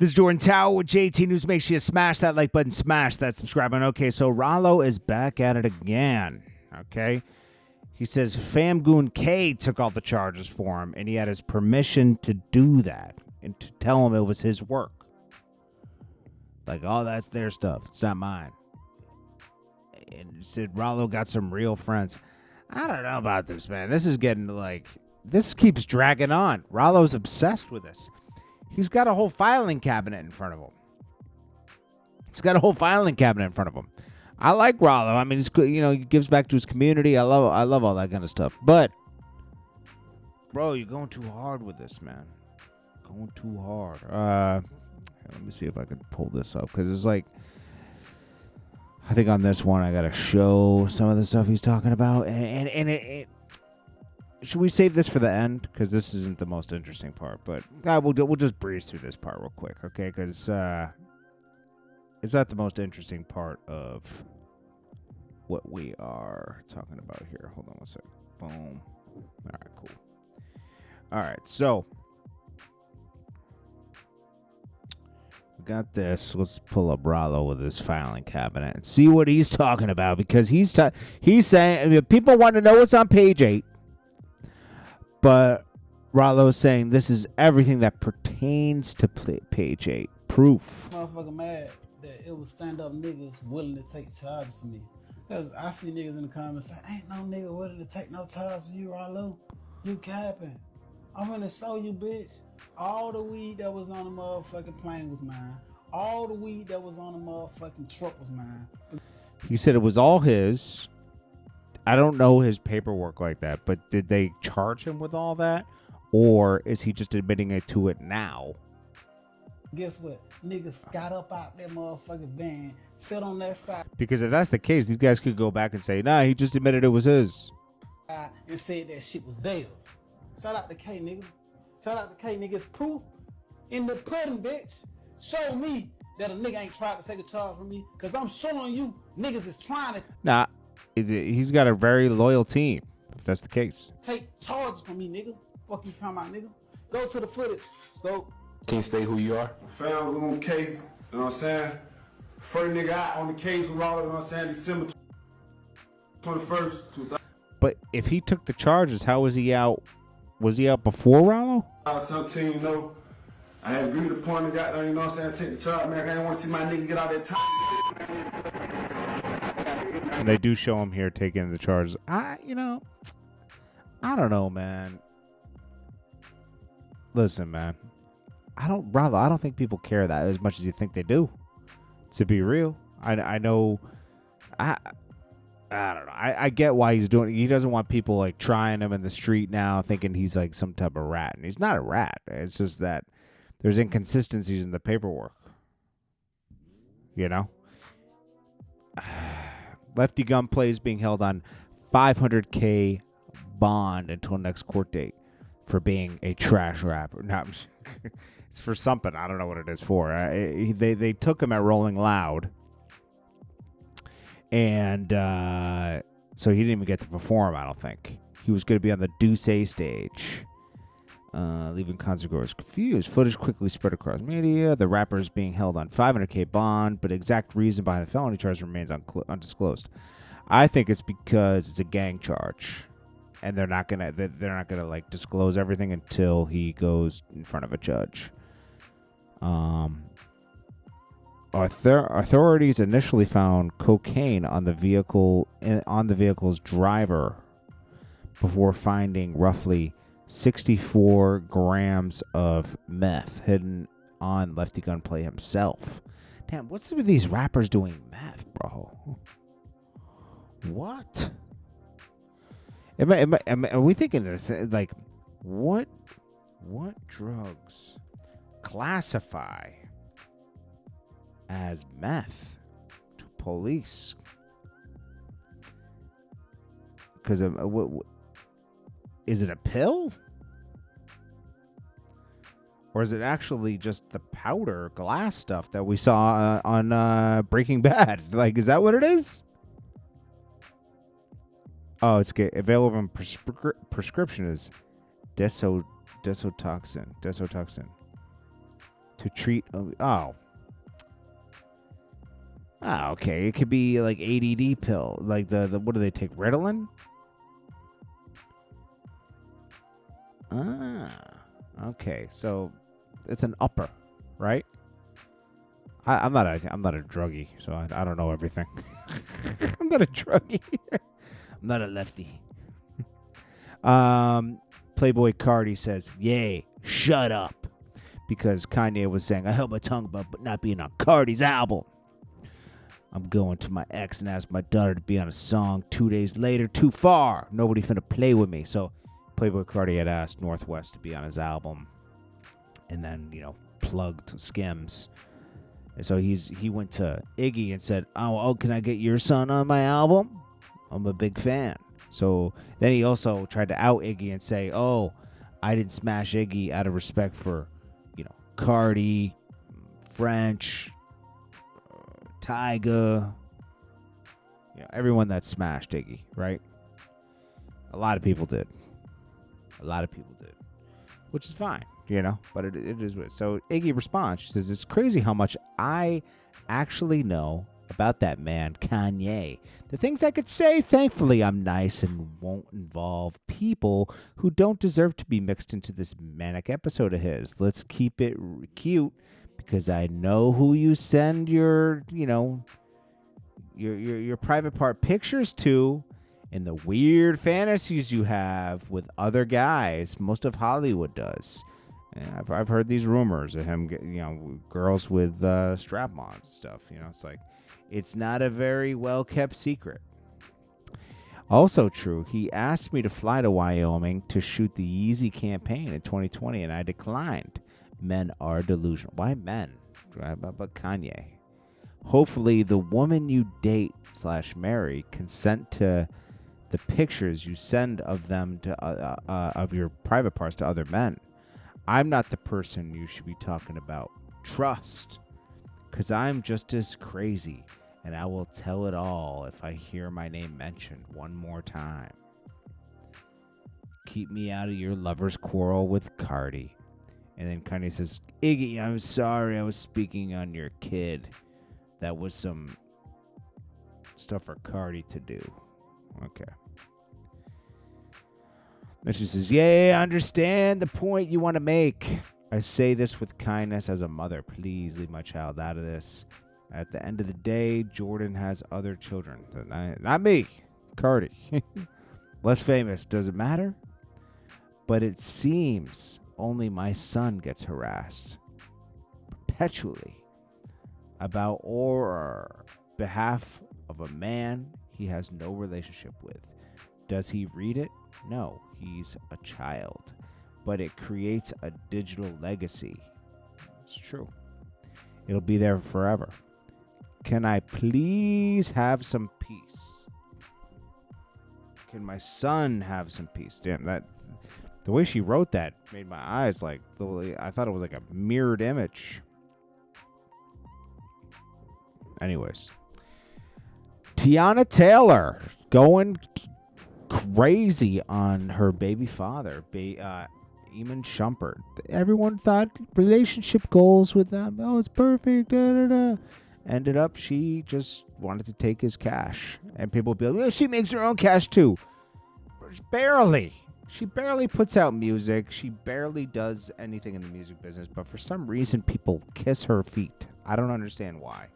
This is Jordan Tower with JT News. Make sure you smash that like button, smash that subscribe button. Okay, so Ralo is back at it again. Okay. He says Famgoon K took all the charges for him, and he had his permission to do that and to tell him it was his work. Like, oh, that's their stuff. It's not mine. And he said Ralo got some real friends. I don't know about this, man. This is getting like, this keeps dragging on. Ralo's obsessed with this. He's got a whole filing cabinet in front of him. I like Ralo. I mean, he's, he gives back to his community. I love all that kind of stuff. But, bro, you're going too hard with this, man. Going too hard. Let me see if I can pull this up, because it's like, I think on this one I gotta show some of the stuff he's talking about, and it should we save this for the end, because this isn't the most interesting part, but we'll just breeze through this part real quick, okay? Because it's not the most interesting part of what we are talking about here. Hold on one second. Boom. All right, cool. All right, so we got this. Let's pull up Ralo with his filing cabinet and see what he's talking about, because he's saying, I mean, people want to know what's on page 8, but Ralo's saying this is everything that pertains to page 8. Proof. Motherfucker mad that it was stand-up niggas willing to take charges for me. Because I see niggas in the comments say, ain't no nigga willing to take no charge for you, Ralo. You capping. I'm gonna show you, bitch. All the weed that was on the motherfucking plane was mine. All the weed that was on the motherfucking truck was mine. He said it was all his. I don't know his paperwork like that, but did they charge him with all that? Or is he just admitting it to it now? Guess what? Niggas got up out that motherfucking van, sit on that side. Because if that's the case, these guys could go back and say, nah, he just admitted it was his. And said that shit was theirs. Shout out to K, nigga. Shout out to K, nigga. It's proof in the pudding, bitch. Show me that a nigga ain't tried to take a charge from me, because I'm showing you niggas is trying to. Nah, he's got a very loyal team, if that's the case. Take charges from me, nigga. Fuck you talking about, nigga. Go to the footage. So. Can't stay who you are. Famgoon K, you know what I'm saying? First nigga out on the case with Ralo, you know what I'm saying? December 21st, 2000. But if he took the charges, how was he out? Was he out before Ralo? 17, you know, I had agreed upon the goddamn, you know what I'm saying? Take the charge, man. I didn't want to see my nigga get out that time. And they do show him here taking the charges. I don't know, man. Listen, man. Ralo, I don't think people care that as much as you think they do. To be real, I know. I don't know. I get why he's doing it. He doesn't want people like trying him in the street now, thinking he's like some type of rat, and he's not a rat. It's just that there's inconsistencies in the paperwork. You know, Lefty Gunplay is being held on $500K bond until next court date for being a trash rapper. No, it's for something. I don't know what it is for. They took him at Rolling Loud. And so he didn't even get to perform, I don't think. He was going to be on the Douce stage, leaving concertgoers confused. Footage quickly spread across media. The rapper is being held on $500K bond, but exact reason behind the felony charge remains undisclosed. I think it's because it's a gang charge, and they're not gonna like disclose everything until he goes in front of a judge. Authorities initially found cocaine on the vehicle's driver before finding roughly 64 grams of meth hidden on Lefty Gunplay himself. Damn, what's with these rappers doing meth, bro? What? Are we thinking like what drugs classify as meth to police? Because is it a pill, or is it actually just the powder glass stuff that we saw on Breaking Bad? Like, is that what it is? Oh, it's available in prescription is desotoxin. to treat. Okay. It could be like ADD pill, like the what do they take? Ritalin. Okay. So it's an upper, right? I'm not a druggie, so I don't know everything. I'm not a druggie. I'm not a lefty. Playboy Cardi says, "Yay, shut up," because Kanye was saying, "I held my tongue about not being on Cardi's album." I'm going to my ex and ask my daughter to be on a song. 2 days later, too far. Nobody finna play with me. So Playboy Cardi had asked Northwest to be on his album, and then plugged Skims. And so he went to Iggy and said, "Oh, can I get your son on my album? I'm a big fan." So then he also tried to out Iggy and say, "Oh, I didn't smash Iggy out of respect for, Cardi, French, Tyga, everyone that smashed Iggy, right?" A lot of people did. Which is fine, but it is weird. So Iggy responds. She says, "It's crazy how much I actually know about that man, Kanye. The things I could say, thankfully, I'm nice and won't involve people who don't deserve to be mixed into this manic episode of his. Let's keep it cute because I know who you send your private part pictures to and the weird fantasies you have with other guys. Most of Hollywood does. And I've heard these rumors of him, girls with strap-ons and stuff. It's like, it's not a very well-kept secret." Also true, he asked me to fly to Wyoming to shoot the Yeezy campaign in 2020, and I declined. Men are delusional. Why men? But Kanye. Hopefully, the woman you date/marry consent to the pictures you send of them to of your private parts to other men. I'm not the person you should be talking about. Trust, because I'm just as crazy, and I will tell it all if I hear my name mentioned one more time. Keep me out of your lover's quarrel with Cardi. And then Kanye says, "Iggy, I'm sorry I was speaking on your kid. That was some stuff for Cardi to do." Okay. Then she says, "Yeah, I understand the point you want to make. I say this with kindness as a mother. Please leave my child out of this. At the end of the day, Jordan has other children. Not me, Cardi. Less famous. Does it matter? But it seems only my son gets harassed perpetually about or behalf of a man he has no relationship with. Does he read it? No, he's a child. But it creates a digital legacy. It's true. It'll be there forever. Can I please have some peace? Can my son have some peace?" Damn, the way she wrote that made my eyes I thought it was like a mirrored image. Anyways. Teyana Taylor going crazy on her baby father, Iman Shumpert. Everyone thought relationship goals with them. Oh, it's perfect. Da, da, da. Ended up, she just wanted to take his cash. And people would be like, "Well, she makes her own cash too." Barely. She barely puts out music. She barely does anything in the music business. But for some reason, people kiss her feet. I don't understand why.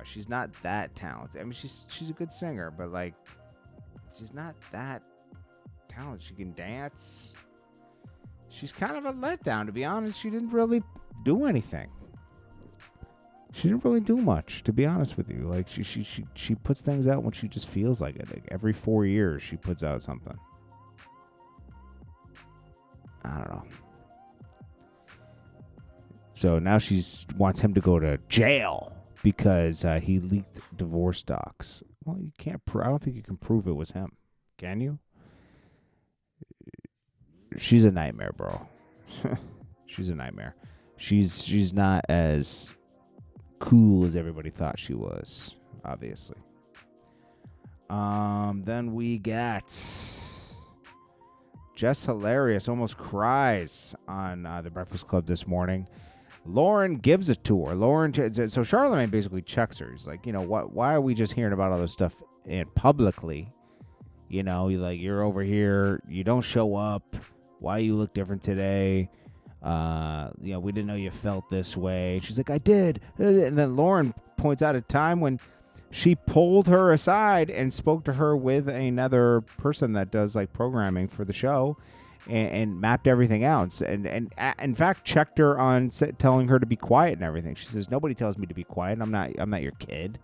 She's not that talented. I mean, she's a good singer, but she's not that talented. She can dance. She's kind of a letdown, to be honest. She didn't really do anything. She didn't really do much, to be honest with you. She puts things out when she just feels like it. Every 4 years, she puts out something. I don't know. So now she wants him to go to jail because he leaked divorce docs. Well, you can't. I don't think you can prove it was him. Can you? She's a nightmare, bro. She's a nightmare. She's not as cool as everybody thought she was, obviously. Then we got Jess Hilarious almost cries on The Breakfast Club this morning. Lauren gives it to her. So Charlamagne basically checks her. He's like, why are we just hearing about all this stuff publicly? You're over here. You don't show up. Why you look different today? We didn't know you felt this way. She's like, I did. And then Lauren points out a time when she pulled her aside and spoke to her with another person that does like programming for the show and mapped everything out. And in fact, checked her on telling her to be quiet and everything. She says, nobody tells me to be quiet. I'm not your kid.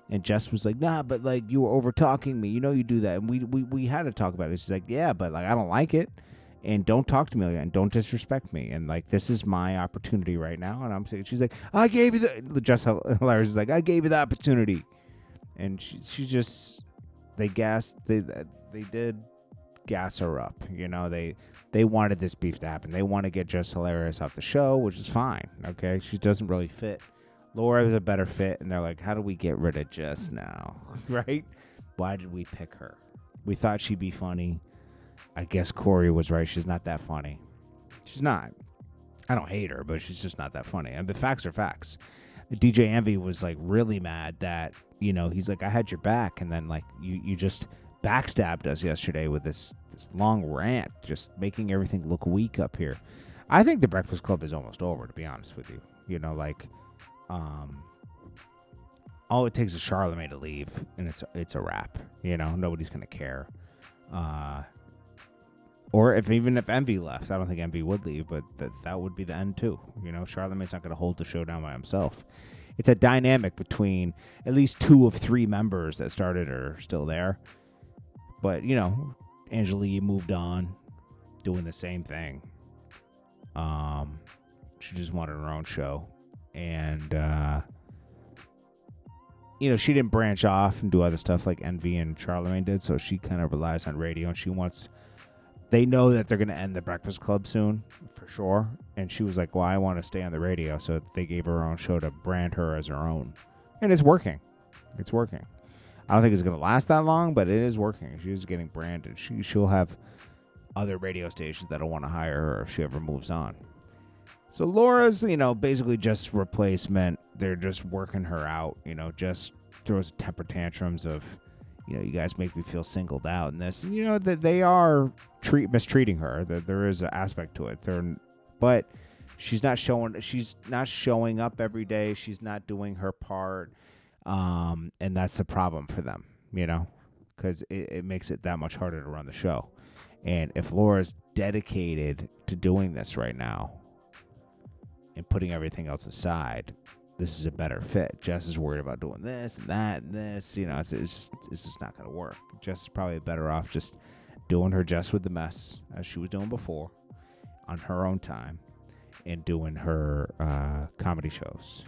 And Jess was like, nah, but like you were over talking me. You do that. And we had to talk about it. She's like, yeah, but like I don't like it. And don't talk to me again. Don't disrespect me. And like, this is my opportunity right now. And I'm saying, she's like, I gave you the Jess Hilarious is like, I gave you the opportunity. And she just, they did gas her up. They wanted this beef to happen. They want to get Jess Hilarious off the show, which is fine. Okay. She doesn't really fit. Laura is a better fit. And they're like, how do we get rid of Jess now? Right? Why did we pick her? We thought she'd be funny. I guess Corey was right. She's not that funny. She's not. I don't hate her, but she's just not that funny. And the facts are facts. DJ Envy was like really mad that, he's like, I had your back. And then like you just backstabbed us yesterday with this long rant, just making everything look weak up here. I think the Breakfast Club is almost over, to be honest with you. All it takes is Charlamagne to leave and it's a wrap. Nobody's going to care. Or even if Envy left, I don't think Envy would leave, but that would be the end too. Charlamagne's not going to hold the show down by himself. It's a dynamic between at least 2 of 3 members that started are still there. But, Angela moved on, doing the same thing. She just wanted her own show. And, she didn't branch off and do other stuff like Envy and Charlamagne did, so she kind of relies on radio, and they know that they're going to end the Breakfast Club soon, for sure. And she was like, well, I want to stay on the radio. So they gave her own show to brand her as her own. And it's working. It's working. I don't think it's going to last that long, but it is working. She's getting branded. She'll have other radio stations that'll want to hire her if she ever moves on. So Laura's, basically just replacement. They're just working her out, just throws temper tantrums of, you guys make me feel singled out in this. And, that they are mistreating her. That there is an aspect to it. But she's not showing up every day. She's not doing her part. And that's the problem for them, because it makes it that much harder to run the show. And if Laura's dedicated to doing this right now and putting everything else aside, this is a better fit. Jess is worried about doing this and that and this. It's just not going to work. Jess is probably better off just doing her Jess with the mess as she was doing before on her own time and doing her comedy shows.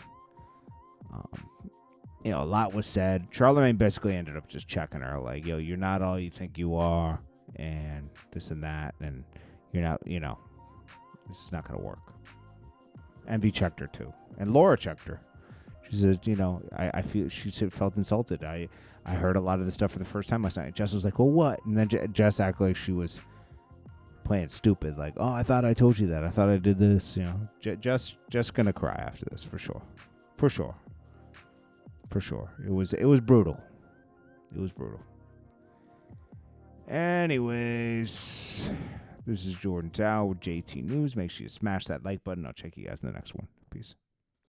A lot was said. Charlamagne basically ended up just checking her like, yo, you're not all you think you are and this and that. And you're not, this is not going to work. Envy checked her too. And Laura checked her. She said, I feel, she felt insulted. I heard a lot of this stuff for the first time last night. Jess was like, well, what? And then Jess acted like she was playing stupid. Like, oh, I thought I told you that. I thought I did this. Jess going to cry after this for sure. For sure. For sure. It was brutal. It was brutal. Anyways, this is Jordan Tower with JT News. Make sure you smash that like button. I'll check you guys in the next one. Peace.